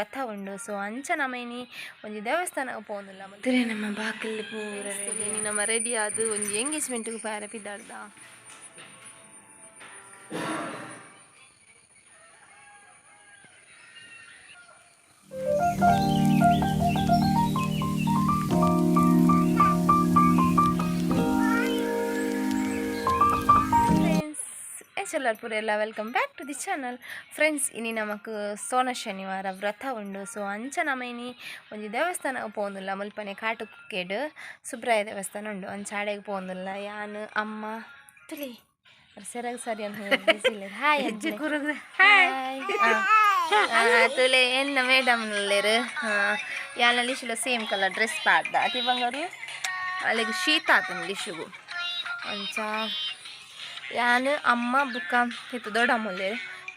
ವೃಥ ಉಂಡು. ಸೊ ಅಂಚ ನಮೈನಿ ಒಂಜಿ ದೇವಸ್ಥಾನಕ್ಕೆ ಪೋಂದುಲ್ಲ ಮತ್ತೆ ನಮ್ಮ ಬಾಕಲ್ಲಿ ಪೂರ ರೆಡಿ ನಮ್ಮ ರೆಡಿ ಆದು ಒಂಜಿ ಎಂಗೇಜ್ಮೆಂಟ್ಗೆ ಪಾರ ಪಿದ್ದಾಡ್ದ. ಎಲ್ಲರೂ welcome back to the channel friends. ಇನಿ ನಮಕ್ ಸೋನ ಶನಿವಾರ ವ್ರತ ಉಂಡು. ಸೊ ಅಂಚ ನಮೈನಿ ಒಂಜಿ ದೇವಸ್ಥಾನಕ್ಕೆ ಪೋಂದುಲ್ಲ ಮುಲ್ಪನೆ ಕಾಟುಕೇಡು ಸುಬ್ರಾಯ ದೇವಸ್ಥಾನ ಉಂಡು. ಅಂಚ ಆಡೆಗೆ ಪೋಂದುಲ್ಲ ಯಾನು ಅಮ್ಮ ತುಲಿ ಸೆರಗ್ ಸರಿ ಅಂತ ಹಾಯ್ ಅಜ್ಜಿ ತುಲೆ ಎನ್ನ ಮೇಡಮ್ನಲ್ಲೇರು ಯಾನ ಲಿಶುಲ ಸೇಮ್ ಕಲರ್ ಡ್ರೆಸ್ ಪಾಡ್ದ ಅತಿ ಬಂಗಾರು ಅಲ್ಲಿಗೆ ಶೀತ ಆತನ ಲಿಶುಗು ಅಂಚ ಯಾನು ಅಮ್ಮ ಬುಕ್ಕ ಇತ್ತು ದೊಡ್ಡ ಅಮ್ಮಲ್ಲೇ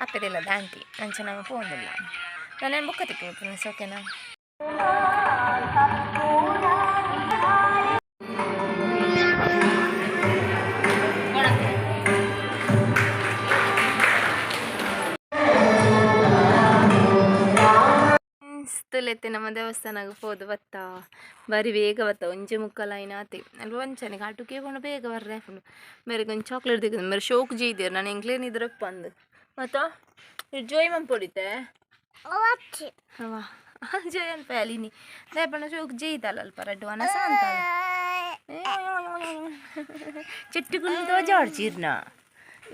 ಅಪ್ಪದೆಲ್ಲದ ಆಂಟಿ ಅಂಚ ನಮಗೆ ಪೋಂದಿಲ್ಲ. ನಾನೇನು ಬುಕ್ಕ ತಿಕ್ಕಿನಿ ಫ್ರೆಂಡ್ಸ್, ಓಕೆನಾ? ತುಲೆತ್ತೆ ನಮ್ಮ ದೇವಸ್ಥಾನಕ್ಕೆ ಹೋದು ಬತ್ತ ಬರೀ ಬೇಗ ಬತ್ತ ಒಂಜೆ ಮುಕ್ಕಲ ಆಯ್ನಾತಿ ಅಲ್ಲಿ ಒಂಚನೆ ಕಾಟುಕೆ ಕೊಂಡು ಬೇಗ ಬರ್ರೆ ಫುಲ್ ಮೇರೆಗೆ ಒಂದು ಚಾಕ್ಲೇಟ್ ತೆಗೆದು ಮೇರೆ ಶೋಕ್ ಜೀದಿರು ನಾನು ಎಂಗ್ಲೇನಿದ್ರಪ್ಪ ಅಂದು ಮತ್ತು ಜೋಯ್ ಮನ್ ಪೊಡಿತೆ ಜೋಯ್ ಅಲ್ಪ ಅಲಿನಿ ರೇಪಣ್ಣ ಶೋಕ್ ಜೀದಲ್ಲ ಅಲ್ಪ ರಡ್ಡು ಅನಸ ಅಂತ చెట్టు కులితో జాడ్చిర్న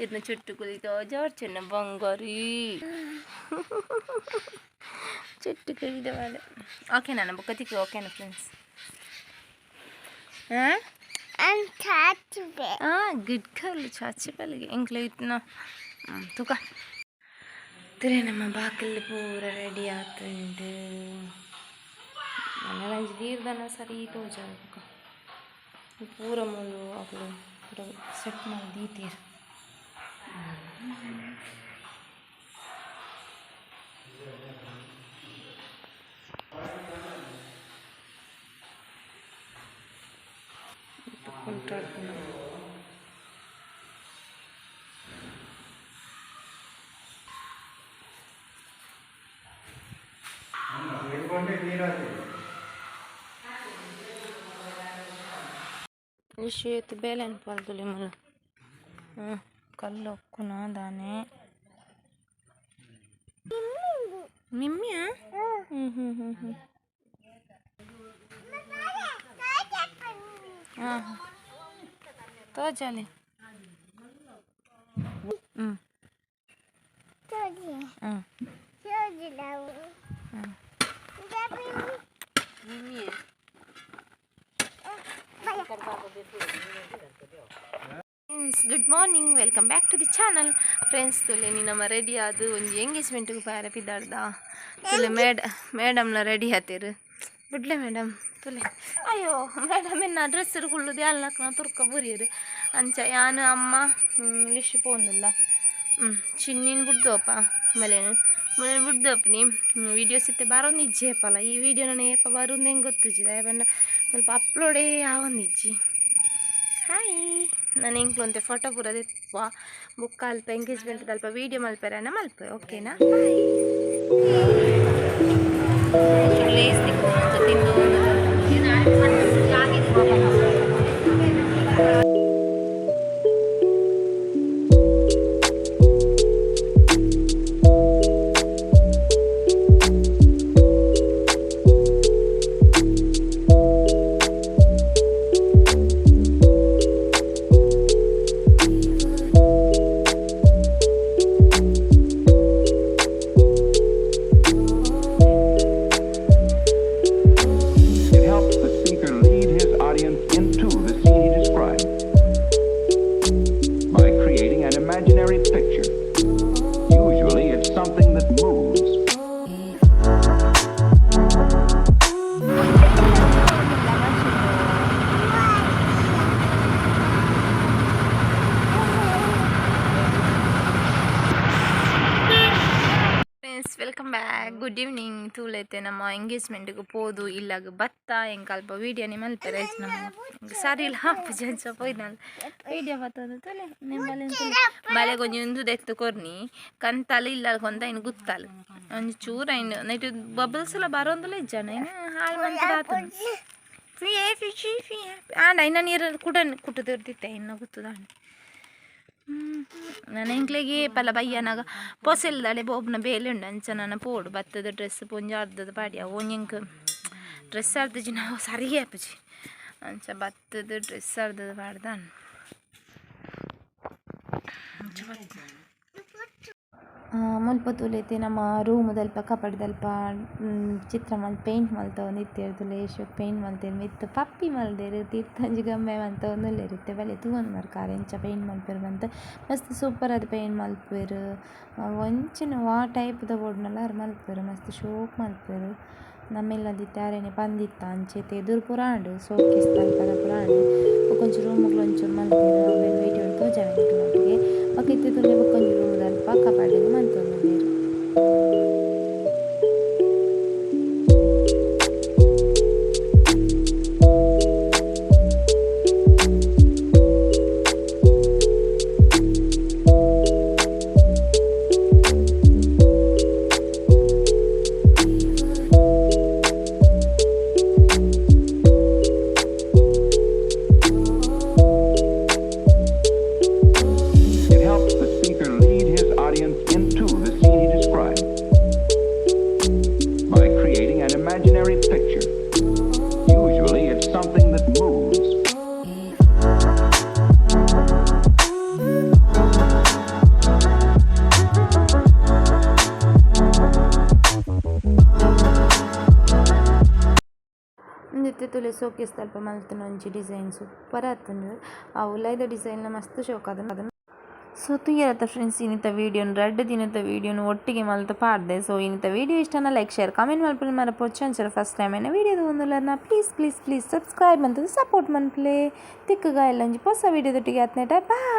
ఇట్లా చెట్టు కులితో జాడ్చిన్న బంగారీ చెట్టు కులితో వాళ్ళు ఓకేనా బుక్క తిక్కి ఓకేనా ఫ్రెండ్స్? గుడ్ కర్లు చాచి పలిగి ఇంట్లో ఇట్నా ತುಕ ತಿರೇ ನಮ್ಮ ಬಾಕಲ್ಲಿ ಪೂರ ರೆಡಿ ಆತುಂಡು. ನನ್ನಂಜಿ ದೀರ್ದನ ಸರಿ ತೋಜ ಪೂರ ಮೂಲು ಅವಳು ಪೂರ ಸೆಟ್ ಮಾಡಿ ದೀತೀರು. ಶೇತ್ ಬೇಲೆ ಅನ್ಪಲ್ದುಲಿ ಮಲ್ಲ ಕಲ್ಲು ಒಕ್ಕುನ ದಾನೆ ಮಿಮ್ಮಿಯ ತೋಜಾಲಿ good morning, welcome back to the channel friends. ತುಲೆ ನೀ ನಮ್ಮ ರೆಡಿ ಆದು ಒಂಜಿ ಎಂಗೇಜ್ಮೆಂಟ್ಗೆ ಪಾರ ಪಿದ್ದಾಡ್ದ ತುಲೆ ಮೇಡಮ್ನ ರೆಡಿ ಆತೀರು ಬಿಡ್ಲೆ ಮೇಡಮ್ ತುಲೆ ಅಯ್ಯೋ ಮೇಡಮ್ ಎನ್ನ ಡ್ರೆಸ್ ಕುಳ್ಳುದು ಎಲ್ಲಕ್ಕ ತುರ್ಕ ಬುರಿಯರು ಅಂಚ ಯಾನು ಅಮ್ಮ ಲಿಶ್ ಪೋಂದಿಲ್ಲ ಚಿನ್ನಿನ ಬಿಡ್ದೋಪ ಮಲೇನು ಬಿಡ್ದೋಪ್ನಿ ವೀಡಿಯೋಸ್ ಇತ್ತೆ ಬರೋದು ಇಜ್ಜಿ ಏಪಲ್ಲ ಈ ವಿಡಿಯೋ ನಾನು ಏಪ ಬರೋದು ಹೆಂಗೆ ಗೊತ್ತಿಜ್ಜಿದೆ ಬಂಡ ಸ್ವಲ್ಪ ಅಪ್ಲೋಡೇ ಯಾವೊಂದು ಇಜ್ಜಿ. ಹಾಯ್ ನಾನು ಎಂಕ್ಲೊಂತೆ ಫೋಟೋ ಪೂರದೆ ಬುಕ್ಕ ಅಲ್ಪ ಎಂಗೇಜ್ಮೆಂಟ್ ಅಲ್ಪ ವೀಡಿಯೋ ಮಲ್ಪೆರಣ್ಣ ಮಲ್ಪೆ ಓಕೆನಾ? ತೂಲೈತೆ ನಮ್ಮ ಎಂಗೇಜ್ಮೆಂಟ್ಗೆ ಪೋದು ಇಲ್ಲಾಗ ಬತ್ತ ಹೆಂಗೆ ಅಲ್ಪ ವೀಡಿಯೋನೇ ಮಲ್ಪೆರೆ ನಮ್ಮ ಸರಿ ಇಲ್ಲ ಪೂಜೆ ಪೋಯ್ನಲ್ಲ ವೀಡಿಯೋ ಬರ್ತದ ತಲೆ ನಿಮ್ಮಲ್ಲಿ ಮಳೆ ಕೊಂಚ ದೆತ್ತು ಕೊರ್ನಿ ಕಂತಲ್ಲ ಇಲ್ಲ ಕೊಂತ ಇನ್ನು ಗುತ್ತಲ್ಲ ಒಂದು ಚೂರ ಇನ್ನು ನೈಟ್ ಬಬಲ್ಸ್ ಎಲ್ಲ ಬರೋಂದಿಲ್ಲ ಜನ ಇನ್ನು ಹಾಳು ಮಂತಾತ ಆಂಡ ಇನ್ನು ನೀರು ಕುಟ್ಟದಿರ್ತಿತ್ತೆ ಇನ್ನು ಗುತ್ತದ ನಾನು ಎಂಕ್ಲೆಗೆ ಪಲ್ಲ ಬಯ್ಯನಾಗ ಪೊಸೆಲ್ದಾಳೆ ಬೋಬ್ನ ಬೇಲೆ ಉಂಡು ಅಂಚ ನನ್ನ ಪೋಡು ಬತ್ತದ ಡ್ರೆಸ್ ಪೊಂಜ ಅರ್ಧದ ಪಾಡಿ ಒಂಜಂಕ್ ಡ್ರೆಸ್ ಅರ್ಧಜಿ ನಾವು ಸರಿಗೆ ಆಪಜಿ ಅಂಚ ಬತ್ತದ ಡ್ರೆಸ್ ಅರ್ಧದ ಪಾಡ್ದ ಮುಲ್ಪ ತುಲೈತೆ ನಮ್ಮ ರೂಮದಲ್ಪ ಕಪಡದಲ್ಪ ಚಿತ್ರ ಮಲ್ ಪೇಂಟ್ ಮಲ್ತ ಒಂದಿತ್ತೇರು ತುಲೇಶ್ ಪೇಂಟ್ ಮಲ್ತೇರು ಮಿತ್ತು ಪಪ್ಪಿ ಮಲ್ದೇರು ತೀರ್ಥಂಜಿ ಗಮ್ಮೆ ಮಂತ ಒಂದೆಲ್ಲ ಇರುತ್ತೆ ಬಲೆ ತೂವನ್ ಮರ್ಕಾರ ಎಂಚ ಪೇಂಟ್ ಮಲ್ಪೇರು ಬಂತ ಮಸ್ತ್ ಸೂಪರ್ ಅದು ಪೇಂಟ್ ಮಲ್ಪೇರು ಒಂಚಿನ ಆ ಟೈಪ್ದ ಬೋರ್ಡ್ನೆಲ್ಲ ಅವ್ರು ಮಲ್ಪೇರು ಮಸ್ತ್ ಶೋಕ್ ಮಲ್ಪೇರು ನಮ್ಮೆಲ್ಲದಿತ್ತು ಯಾರೇನೆ ಬಂದಿತ್ತ ಅಂಚೆತೆ ಎದುರು ಪುರಾಂಡು ಸೋಕೇಸ್ ತಲ್ಪದ ಪುರಾಂಡು ಕೊಂಚ ರೂಮ್ಗಳು ಒಂಚೂರು ಮಲ್ಪೇರು ಅವೆಲ್ಲ ವೀಡಿಯೋ ತೋಜಾವೆ ಒಟ್ಟಿಗೆ ಪಕ್ಕಿತ್ತು ತುಲೆ ಕೊಂಚ ರೂಮದಲ್ಪ ಕಪಾಡಿಗೆ ಮಂತೊಂದು ಬೇರು Imaginary picture. Usually it's something that moves. ನಿತ್ಯ ತುಲೆ ಸೋಕೇಸ್ ತಲ್ಪ ಮಲ್ತನ ಒಂಜಿ ಡಿಸೈನ್ ಸೂಪರ್ ಆತಂದು ಆ ಉಲಾಯ್ದ ಡಿಸೈನ್ನ ಮಸ್ತ್ ಶೋಕ್ ಅದನ್ನು ಸೊ ತುಯ್ಯರತ್ತ ಫ್ರೆಂಡ್ಸ್ ಇನ್ನಿತ ವೀಡಿಯೋನ ರೆಡ್ ದಿನದ ವೀಡಿಯೋನ ಒಟ್ಟಿಗೆ ಮಲ್ತ ಪಾಡ್ದೆ ಸೊ ಇನ್ನಿತ ವೀಡಿಯೋ ಇಷ್ಟನ ಲೈಕ್ ಶೇರ್ ಕಾಮೆಂಟ್ ಮಲ್ಪಲೆ ಮರ ಪೊಚ್ಚಂಚರ ಫಸ್ಟ್ ಟೈಮ್ ಏನ ವೀಡಿಯೋದ ಒಂದುಲರ್ನ ಪ್ಲೀಸ್ ಸಬ್ಸ್ಕ್ರೈಬ್ ಅಂತದ್ದು ಸಪೋರ್ಟ್ ಮನ್ಪ್ಲೆ ತಿಕ್ಕಗ ಎಲ್ಲ ಒಂಜಿ ಹೊಸ ವೀಡಿಯೋದೊಟ್ಟಿಗೆ ಆತ್ನೇಟ ಬಾಯ್.